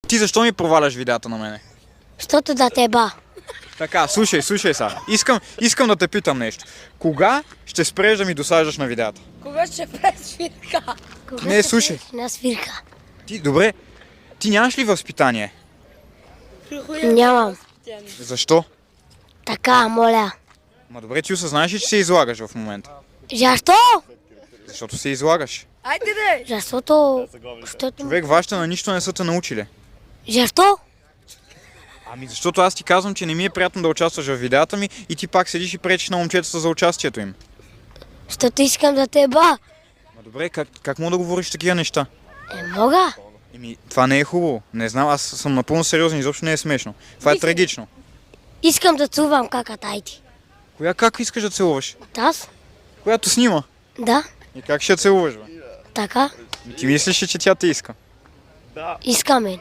Ти защо ми проваляш видеята на мене? Защото да те ба. Така, слушай сега. Искам да те питам нещо. Кога ще спреш да ми досаждаш на видеята? Кога ще правиш свирка? Не, слушай. На свирка. Добре, ти нямаш ли възпитание? Нямам. Защо? Така, моля. Ма добре, ти осъзнаеш ли, че се излагаш в момента? Защо? Защото се излагаш. Айде де! Защото... Човек, вашите на нищо не са те научили. Защо? Ами защото аз ти казвам, че не ми е приятно да участваш в видеята ми и ти пак седиш и пречиш на момчетата за участието им. Защото искам да те ба. Ма добре, как мога да говориш такива неща? Мога. Това не е хубаво. Не знам, аз съм напълно сериозен, изобщо не е смешно. Това е трагично. Искам да цувам каката айти. Как искаш да целуваш? Аз? Която снима. Да. И как ще я целуваш, бе? Така. Ти мислиш ли, че тя те иска? Искаме.